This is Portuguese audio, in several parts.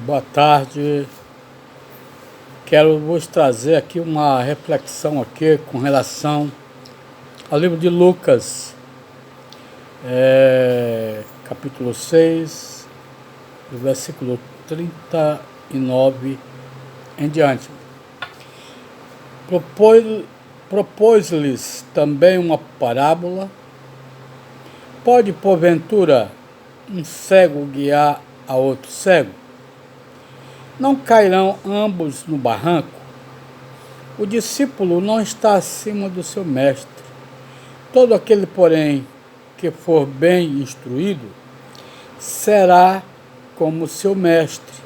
Boa tarde. Quero vos trazer aqui uma reflexão aqui com relação ao livro de Lucas, capítulo 6, do versículo 39 em diante. Propôs-lhes também uma parábola. Pode, porventura, um cego guiar a outro cego? Não cairão ambos no barranco? O discípulo não está acima do seu mestre. Todo aquele, porém, que for bem instruído, será como seu mestre.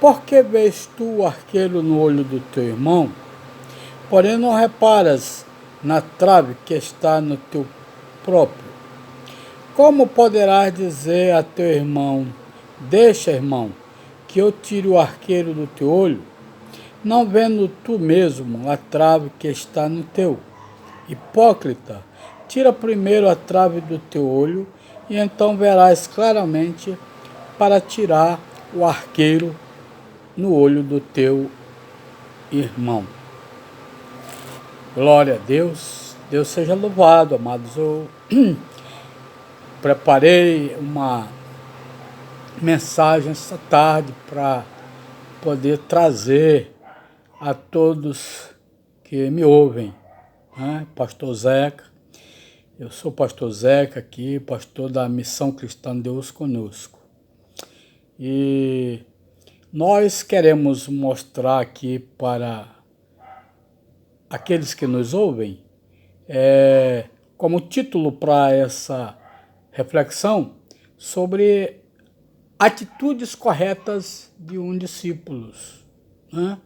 Por que vês tu o arqueiro no olho do teu irmão, porém não reparas na trave que está no teu próprio? Como poderás dizer a teu irmão: deixa, irmão, que eu tire o arqueiro do teu olho, não vendo tu mesmo a trave que está no teu? Hipócrita, tira primeiro a trave do teu olho, e então verás claramente para tirar o arqueiro no olho do teu irmão. Glória a Deus. Deus seja louvado, amados. Eu preparei uma mensagem esta tarde para poder trazer a todos que me ouvem, né? Pastor Zeca, eu sou pastor Zeca aqui, pastor da Missão Cristã Deus Conosco. E nós queremos mostrar aqui para aqueles que nos ouvem, como título para essa reflexão, sobre atitudes corretas de um discípulo, né?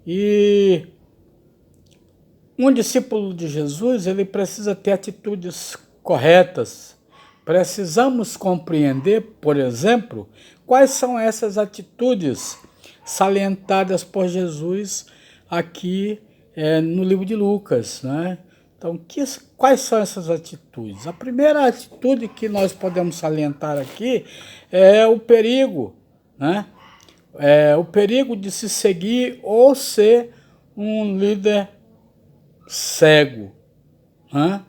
E um discípulo de Jesus, ele precisa ter atitudes corretas. Precisamos compreender, por exemplo, quais são essas atitudes salientadas por Jesus aqui no livro de Lucas, né? Então, quais são essas atitudes? A primeira atitude que nós podemos salientar aqui é o perigo, né? O perigo de se seguir ou ser um líder cego, né?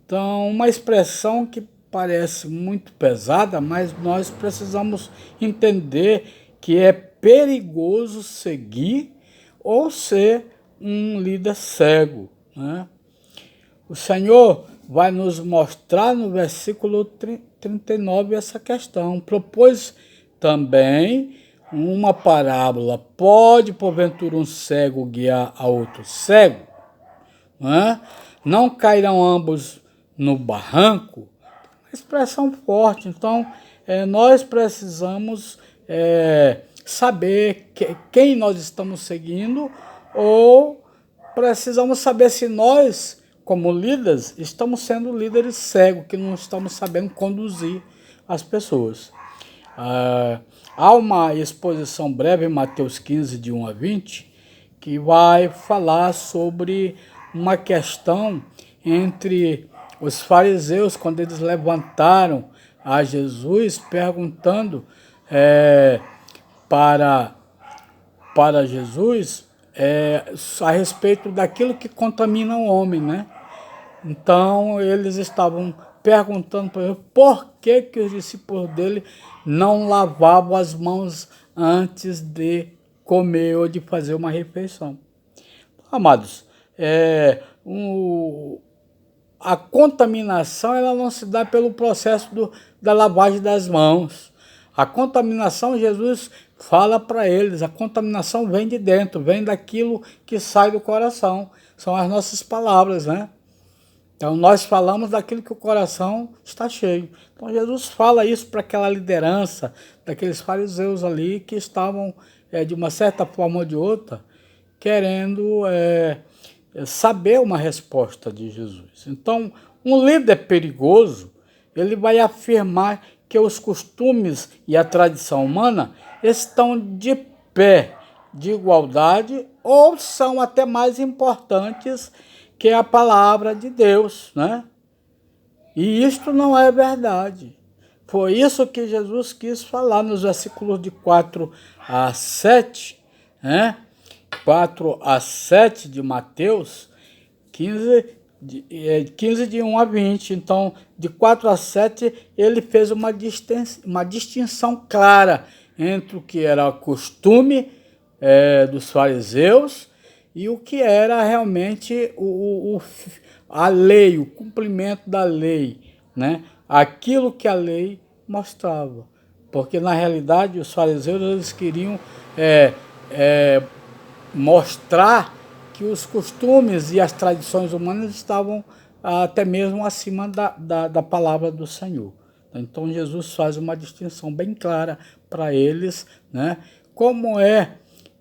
Então, uma expressão que parece muito pesada, mas nós precisamos entender que é perigoso seguir ou ser um líder cego, né? O Senhor vai nos mostrar no versículo 39 essa questão. Propôs também uma parábola. Pode, porventura, um cego guiar a outro cego? Não cairão ambos no barranco? Uma expressão forte. Então, nós precisamos saber quem nós estamos seguindo, ou precisamos saber se nós, como líderes, estamos sendo líderes cegos, que não estamos sabendo conduzir as pessoas. Há uma exposição breve em Mateus 15, de 1 a 20, que vai falar sobre uma questão entre os fariseus, quando eles levantaram a Jesus, perguntando para Jesus a respeito daquilo que contamina o homem, né? Então, eles estavam perguntando para ele por que os discípulos dele não lavavam as mãos antes de comer ou de fazer uma refeição. Amados, a contaminação ela não se dá pelo processo da lavagem das mãos. A contaminação, Jesus fala para eles, a contaminação vem de dentro, vem daquilo que sai do coração. São as nossas palavras, né? Então, nós falamos daquilo que o coração está cheio. Então, Jesus fala isso para aquela liderança, daqueles fariseus ali que estavam, de uma certa forma ou de outra, querendo saber uma resposta de Jesus. Então, um líder perigoso, ele vai afirmar que os costumes e a tradição humana estão de pé, de igualdade, ou são até mais importantes que a palavra de Deus, né? E isto não é verdade. Foi isso que Jesus quis falar nos versículos de 4 a 7, né? 4 a 7 de Mateus 15 de 1 a 20. Então, de 4 a 7, ele fez uma distinção clara entre o que era costume dos fariseus e o que era realmente a lei, o cumprimento da lei, né? Aquilo que a lei mostrava. Porque, na realidade, os fariseus eles queriam mostrar que os costumes e as tradições humanas estavam até mesmo acima da palavra do Senhor. Então, Jesus faz uma distinção bem clara para eles, né? Como é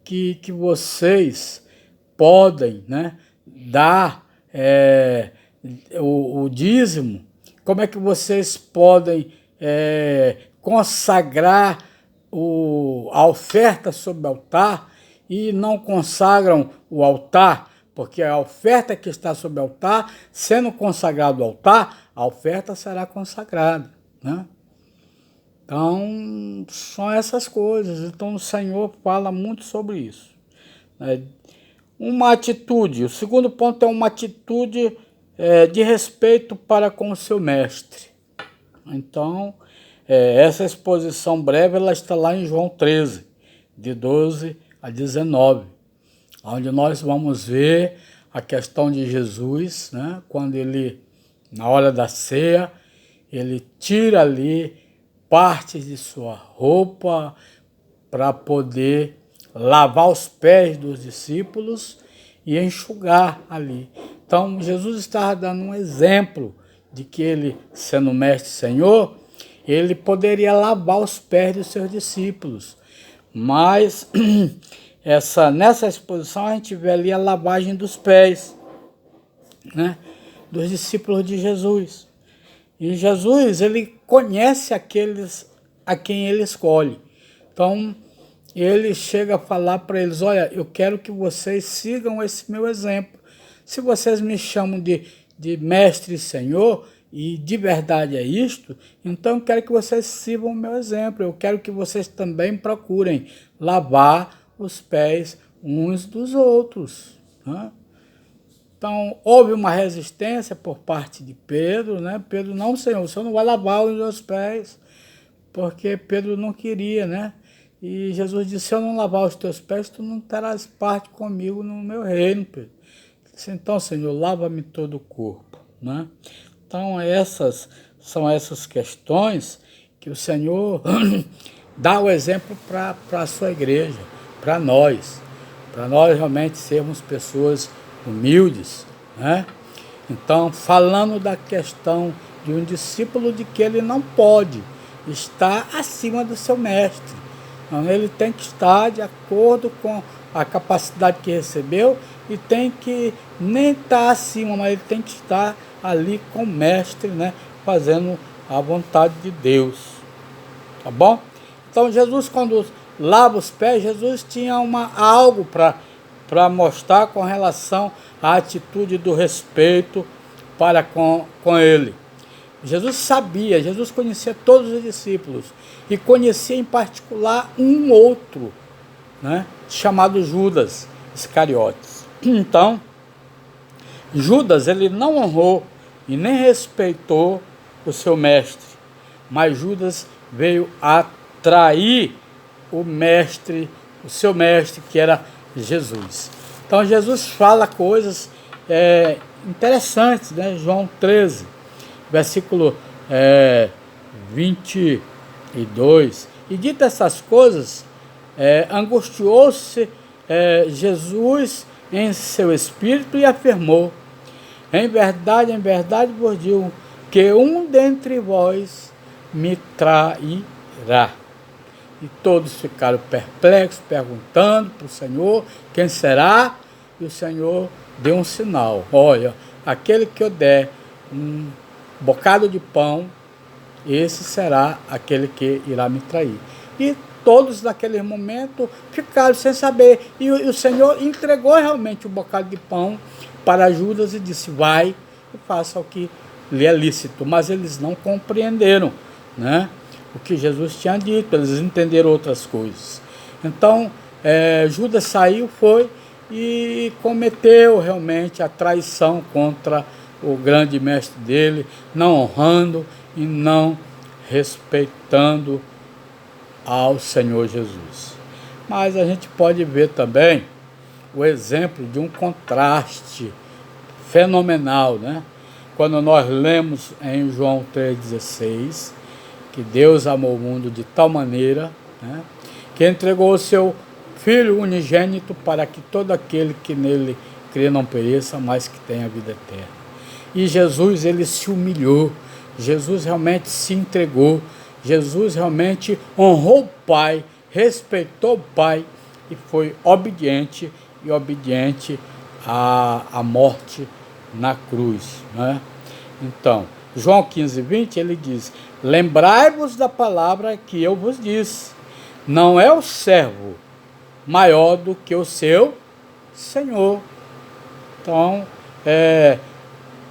que vocês podem, né, dar o dízimo? Como é que vocês podem consagrar a oferta sobre o altar e não consagram o altar? Porque a oferta que está sobre o altar, sendo consagrado o altar, a oferta será consagrada, né? Então, são essas coisas. Então, o Senhor fala muito sobre isso, né? Uma atitude. O segundo ponto é uma atitude de respeito para com o seu mestre. Então, essa exposição breve ela está lá em João 13, de 12 a 19, onde nós vamos ver a questão de Jesus, né? Quando ele, na hora da ceia, ele tira ali partes de sua roupa para poder lavar os pés dos discípulos e enxugar ali. Então, Jesus estava dando um exemplo de que ele, sendo mestre e Senhor, ele poderia lavar os pés dos seus discípulos. Mas nessa exposição a gente vê ali a lavagem dos pés, né, dos discípulos de Jesus. E Jesus, ele conhece aqueles a quem ele escolhe. Então, ele chega a falar para eles: olha, eu quero que vocês sigam esse meu exemplo. Se vocês me chamam de mestre e Senhor, e de verdade é isto, então eu quero que vocês sigam o meu exemplo. Eu quero que vocês também procurem lavar os pés uns dos outros, né? Então, houve uma resistência por parte de Pedro, né? Pedro: não, Senhor, o Senhor não vai lavar os meus pés, porque Pedro não queria, né? E Jesus disse: se eu não lavar os teus pés, tu não terás parte comigo no meu reino, Pedro. Ele disse: então, Senhor, lava-me todo o corpo, né? Então, essas são essas questões que o Senhor dá o exemplo para a sua igreja, para nós realmente sermos pessoas humildes, né? Então, falando da questão de um discípulo, de que ele não pode estar acima do seu mestre. Então, ele tem que estar de acordo com a capacidade que recebeu e tem que nem estar acima, mas ele tem que estar ali com o mestre, né? Fazendo a vontade de Deus. Tá bom? Então, Jesus, quando lava os pés, Jesus tinha algo para mostrar com relação à atitude do respeito para com ele. Jesus sabia, Jesus conhecia todos os discípulos e conhecia em particular um outro, né, chamado Judas Iscariotes. Então, Judas, ele não honrou e nem respeitou o seu mestre, mas Judas veio a trair o seu mestre, que era Jesus. Então, Jesus fala coisas interessantes, né? João 13, versículo 22. E dito essas coisas, angustiou-se Jesus em seu espírito e afirmou: em verdade vos digo que um dentre vós me trairá. E todos ficaram perplexos, perguntando para o Senhor quem será. E o Senhor deu um sinal: olha, aquele que eu der um bocado de pão, esse será aquele que irá me trair. E todos naquele momento ficaram sem saber. E o Senhor entregou realmente o bocado de pão para Judas e disse: vai e faça o que lhe é lícito. Mas eles não compreenderam, né, o que Jesus tinha dito, eles entenderam outras coisas. Então, Judas saiu, foi e cometeu realmente a traição contra o grande mestre dele, não honrando e não respeitando ao Senhor Jesus. Mas a gente pode ver também o exemplo de um contraste fenomenal, né? Quando nós lemos em João 3,16, que Deus amou o mundo de tal maneira, né, que entregou o seu Filho unigênito para que todo aquele que nele crê não pereça, mas que tenha vida eterna. E Jesus, ele se humilhou, Jesus realmente se entregou, Jesus realmente honrou o Pai, respeitou o Pai e foi obediente à morte na cruz, né? Então, João 15:20, ele diz: lembrai-vos da palavra que eu vos disse, não é o servo maior do que o seu Senhor. Então,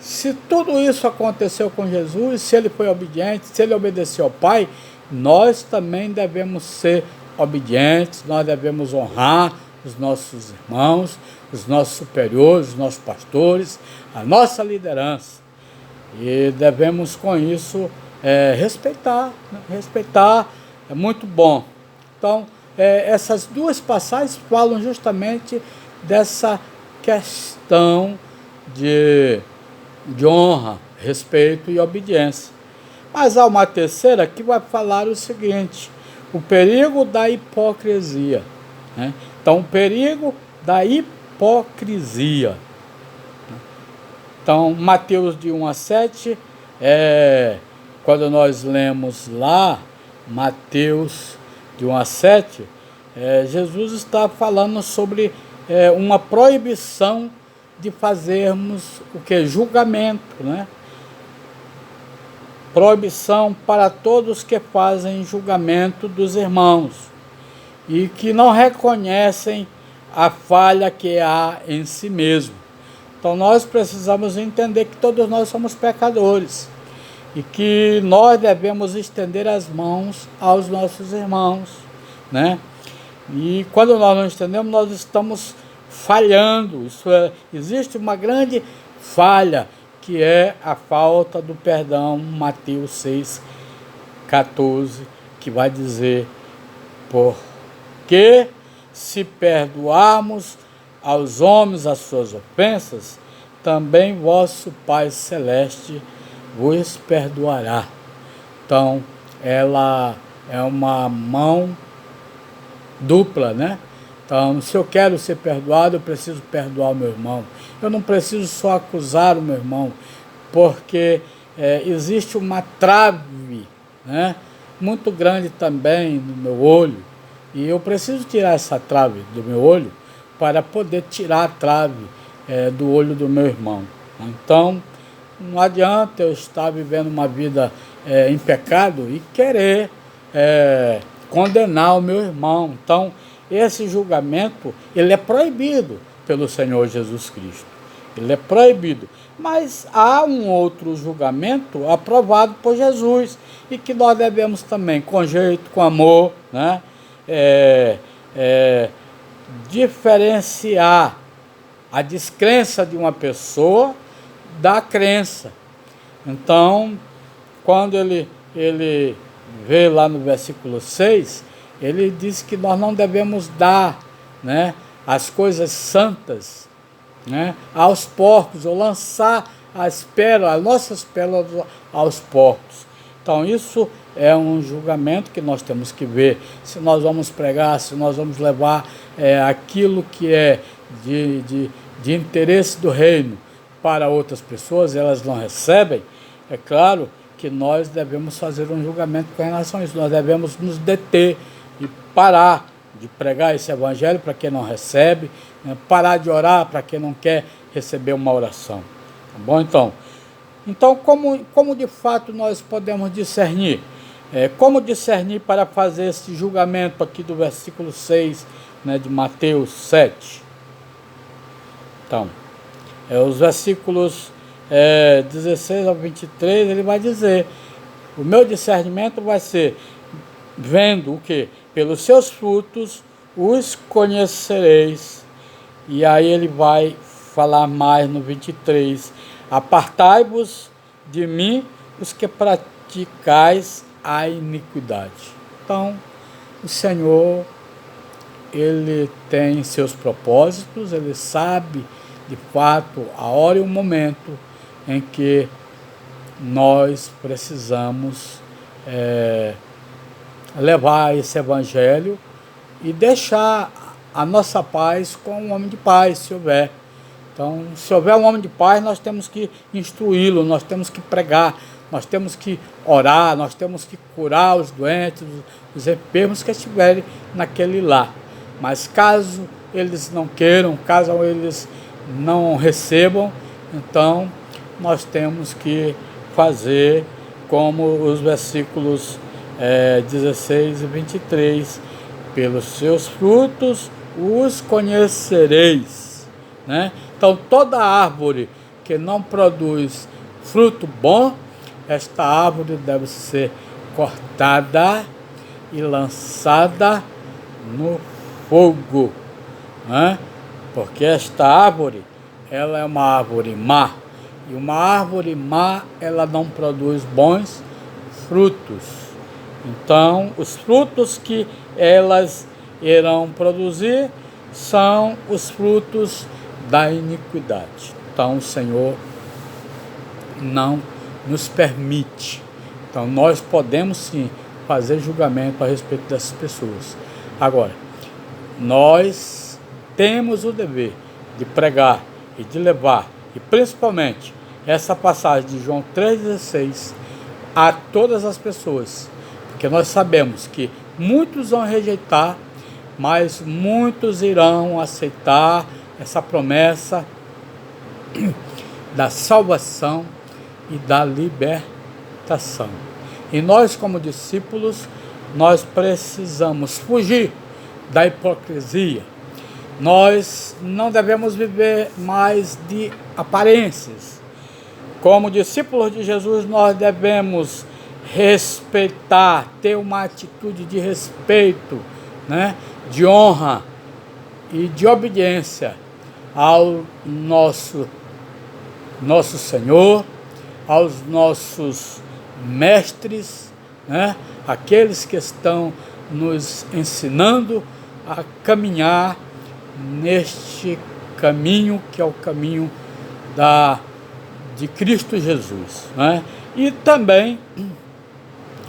se tudo isso aconteceu com Jesus, se ele foi obediente, se ele obedeceu ao Pai, nós também devemos ser obedientes, nós devemos honrar os nossos irmãos, os nossos superiores, os nossos pastores, a nossa liderança. E devemos com isso respeitar, né? Respeitar é muito bom. Então, essas duas passagens falam justamente dessa questão de honra, respeito e obediência. Mas há uma terceira que vai falar o seguinte: o perigo da hipocrisia, né? Então, o perigo da hipocrisia. Então, Mateus de 1-7, quando nós lemos lá, Mateus de 1-7, Jesus está falando sobre uma proibição de fazermos o que? Julgamento, né? Proibição para todos que fazem julgamento dos irmãos e que não reconhecem a falha que há em si mesmo. Então nós precisamos entender que todos nós somos pecadores e que nós devemos estender as mãos aos nossos irmãos, né? E quando nós não estendemos, nós estamos falhando. Existe uma grande falha, que é a falta do perdão. Mateus 6,14, que vai dizer: porque se perdoarmos aos homens as suas ofensas, também vosso Pai Celeste vos perdoará. Então, ela é uma mão dupla, né? Então, se eu quero ser perdoado, eu preciso perdoar o meu irmão. Eu não preciso só acusar o meu irmão, porque existe uma trave, né, muito grande também no meu olho, e eu preciso tirar essa trave do meu olho para poder tirar a trave do olho do meu irmão. Então, não adianta eu estar vivendo uma vida em pecado e querer condenar o meu irmão. Então, esse julgamento, ele é proibido pelo Senhor Jesus Cristo. Ele é proibido. Mas há um outro julgamento aprovado por Jesus e que nós devemos também, com jeito, com amor, né, diferenciar a descrença de uma pessoa da crença. Então, quando ele vê lá no versículo 6, ele diz que nós não devemos dar, né, as coisas santas, né, aos porcos, ou lançar as nossas pérolas aos porcos. Então isso é um julgamento que nós temos que ver, se nós vamos pregar, se nós vamos levar aquilo que é de interesse do reino para outras pessoas, elas não recebem. É claro que nós devemos fazer um julgamento com relação a isso, nós devemos nos deter e parar de pregar esse evangelho para quem não recebe, né? Parar de orar para quem não quer receber uma oração. Tá bom? Então como de fato nós podemos discernir? Como discernir para fazer esse julgamento aqui do versículo 6, né, de Mateus 7? Então, os versículos 16 ao 23, ele vai dizer O meu discernimento vai ser vendo o quê? Pelos seus frutos os conhecereis. E aí ele vai falar mais no 23. Apartai-vos de mim, os que praticais a iniquidade. Então, o Senhor, ele tem seus propósitos, ele sabe de fato a hora e o momento em que nós precisamos levar esse evangelho e deixar a nossa paz com um homem de paz, se houver. Então, se houver um homem de paz, nós temos que instruí-lo, nós temos que pregar, nós temos que orar, nós temos que curar os doentes, os enfermos que estiverem naquele lar. Mas caso eles não queiram, caso eles não recebam, então nós temos que fazer como os versículos 16 e 23. Pelos seus frutos os conhecereis, né? Então, toda árvore que não produz fruto bom, esta árvore deve ser cortada e lançada no fogo, né? Porque esta árvore, ela é uma árvore má, e uma árvore má, ela não produz bons frutos. Então, os frutos que elas irão produzir são os frutos da iniquidade. Então, o Senhor não nos permite. Então, nós podemos sim fazer julgamento a respeito dessas pessoas. Agora, nós temos o dever de pregar e de levar, e principalmente essa passagem de João 3,16 a todas as pessoas, porque nós sabemos que muitos vão rejeitar, mas muitos irão aceitar essa promessa da salvação e da libertação. E nós, como discípulos, nós precisamos fugir da hipocrisia. Nós não devemos viver mais de aparências. Como discípulos de Jesus, nós devemos respeitar, ter uma atitude de respeito, né, de honra e de obediência ao nosso Senhor, aos nossos mestres, né, aqueles que estão nos ensinando a caminhar neste caminho que é o caminho de Cristo Jesus, né? E também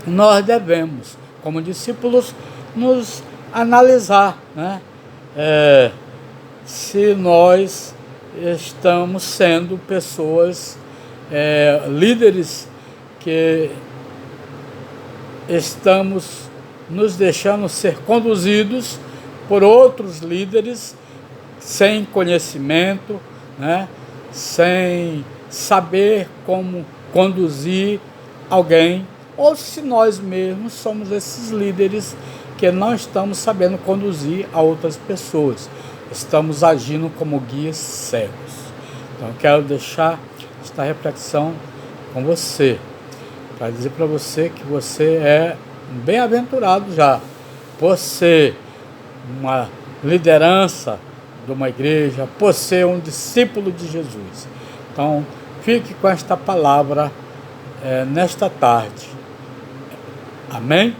nós devemos, como discípulos, nos analisar, né? Se nós estamos sendo pessoas, líderes que estamos nos deixando ser conduzidos por outros líderes sem conhecimento, né? Sem saber como conduzir alguém, ou se nós mesmos somos esses líderes que não estamos sabendo conduzir a outras pessoas, estamos agindo como guias cegos. Então, quero deixar esta reflexão com você, para dizer para você que você é bem-aventurado já, por ser uma liderança de uma igreja, por ser um discípulo de Jesus. Então, fique com esta palavra nesta tarde. Amém?